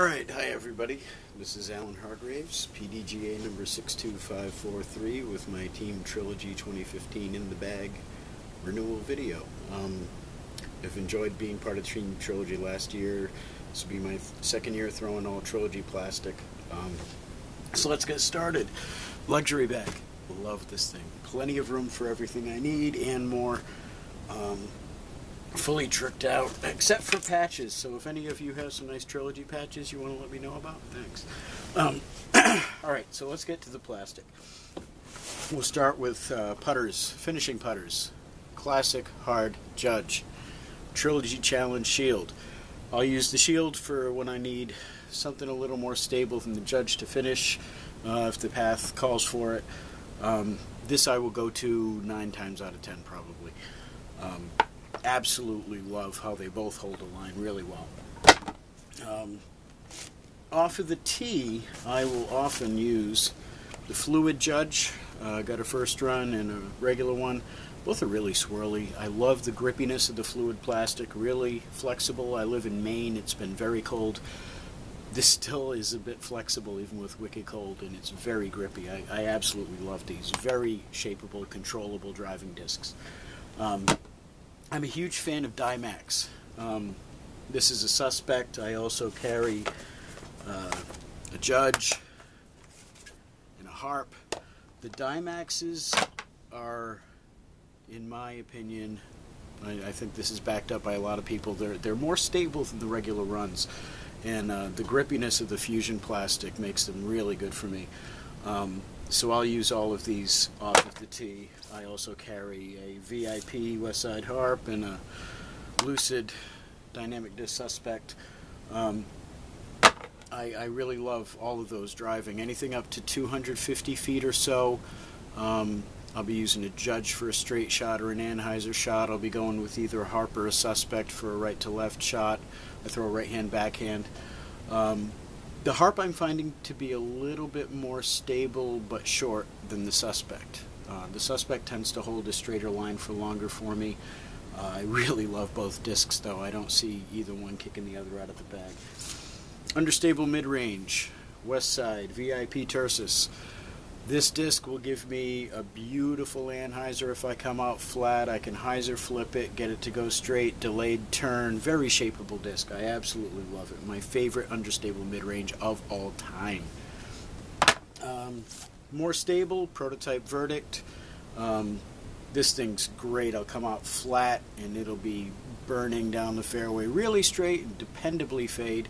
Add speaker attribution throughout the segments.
Speaker 1: Alright, hi everybody. This is Alan Hargraves, PDGA number 62543 with my team Trilogy 2015 in the bag renewal video. I've enjoyed being part of Team Trilogy last year. This will be my second year throwing all Trilogy plastic. So let's get started. Luxury bag. Love this thing. Plenty of room for everything I need and more. Fully tricked out, except for patches. So if any of you have some nice Trilogy patches you want to let me know about, thanks. Alright, so let's get to the plastic. We'll start with putters, finishing putters. Classic, hard, Judge. Trilogy Challenge Shield. I'll use the Shield for when I need something a little more stable than the Judge to finish, if the path calls for it. This I will go to 9 times out of 10 probably. Absolutely love how they both hold the line really well. Off of the tee, I will often use the Fluid Judge. Got a first run and a regular one. Both are really swirly. I love the grippiness of the fluid plastic, really flexible. I live in Maine, it's been very cold. This still is a bit flexible even with wicked cold, and it's very grippy. I absolutely love these. Very shapeable, controllable driving discs. I'm a huge fan of Dymax. This is a Suspect. I also carry a Judge and a Harp. The Dymaxes are, in my opinion, I think this is backed up by a lot of people, they're more stable than the regular runs. And the grippiness of the fusion plastic makes them really good for me. So I'll use all of these off of the tee. I also carry a VIP West Side Harp and a Lucid Dynamic Disc Suspect. I really love all of those driving. Anything up to 250 feet or so, I'll be using a Judge for a straight shot or an Anheuser shot. I'll be going with either a Harp or a Suspect for a right to left shot. I throw a right hand backhand. The Harp I'm finding to be a little bit more stable but short than the Suspect. The Suspect tends to hold a straighter line for longer for me. I really love both discs though. I don't see either one kicking the other out of the bag. Understable mid-range, West Side, VIP Tersus. This disc will give me a beautiful Anheuser if I come out flat. I can hyzer flip it, get it to go straight, delayed turn. Very shapeable disc. I absolutely love it. My favorite understable mid-range of all time. More stable, Prototype Verdict. This thing's great. I'll come out flat and it'll be burning down the fairway really straight and dependably fade.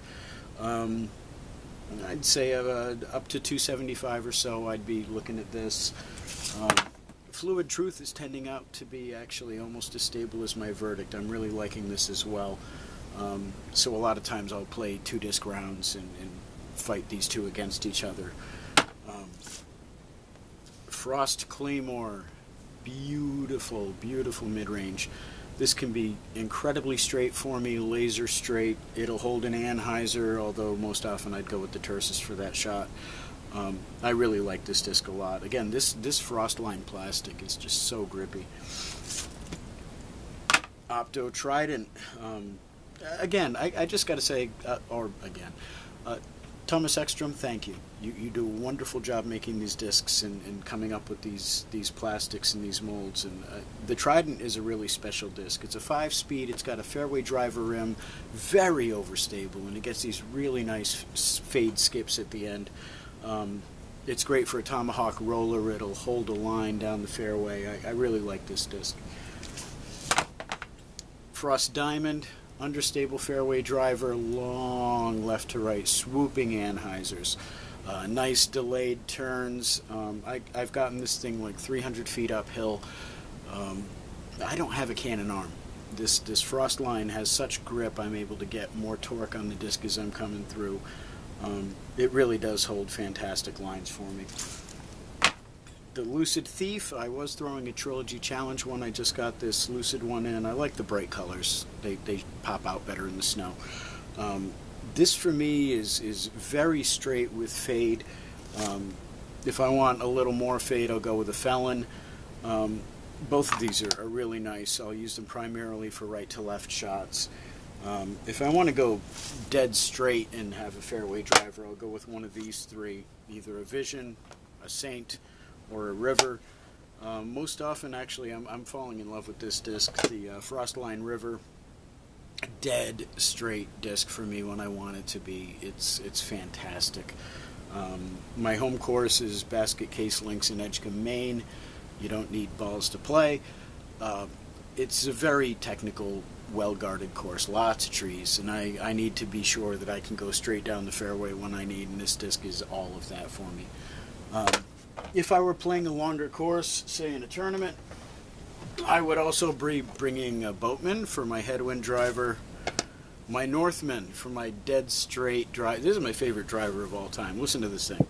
Speaker 1: I'd say up to 275 or so I'd be looking at this. Fluid Truth is tending out to be actually almost as stable as my Verdict. I'm really liking this as well. So a lot of times I'll play 2 disc rounds and fight these two against each other. Frost Claymore, beautiful, beautiful mid-range. This can be incredibly straight for me, laser straight. It'll hold an Anheuser, although most often I'd go with the Tersus for that shot. I really like this disc a lot. Again, this Frostline plastic is just so grippy. Opto Trident. Again, I just got to say, Thomas Ekstrom, thank you. You do a wonderful job making these discs and coming up with these plastics and these molds. And the Trident is a really special disc. It's a 5-speed. It's got a fairway driver rim, very overstable, and it gets these really nice fade skips at the end. It's great for a tomahawk roller. It'll hold a line down the fairway. I really like this disc. Frost Diamond. Understable fairway driver, long left to right, swooping Anheisers, nice delayed turns. I've gotten this thing like 300 feet uphill. I don't have a cannon arm. This Frostline has such grip, I'm able to get more torque on the disc as I'm coming through. It really does hold fantastic lines for me. The Lucid Thief, I was throwing a Trilogy Challenge one. I just got this Lucid one in. I like the bright colors. They pop out better in the snow. This for me is very straight with fade. If I want a little more fade, I'll go with a Felon. Both of these are really nice. I'll use them primarily for right to left shots. If I want to go dead straight and have a fairway driver, I'll go with one of these three, either a Vision, a Saint, or a River. Most often, actually, I'm falling in love with this disc, the Frostline River. Dead straight disc for me when I want it to be. It's fantastic. My home course is Basket Case Links in Edgecombe, Maine. You don't need balls to play. It's a very technical, well-guarded course, lots of trees, and I need to be sure that I can go straight down the fairway when I need, and this disc is all of that for me. If I were playing a longer course, say in a tournament, I would also be bringing a Boatman for my headwind driver, my Northman for my dead straight drive. This is my favorite driver of all time. Listen to this thing.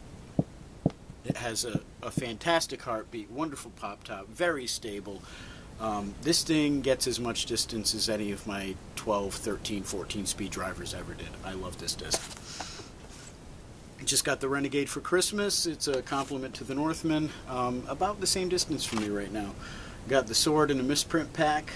Speaker 1: It has a fantastic heartbeat, wonderful pop top, very stable. This thing gets as much distance as any of my 12, 13, 14 speed drivers ever did. I love this disc. Just got the Renegade for Christmas. It's a compliment to the Northman. About the same distance from me right now. Got the Sword in a misprint pack.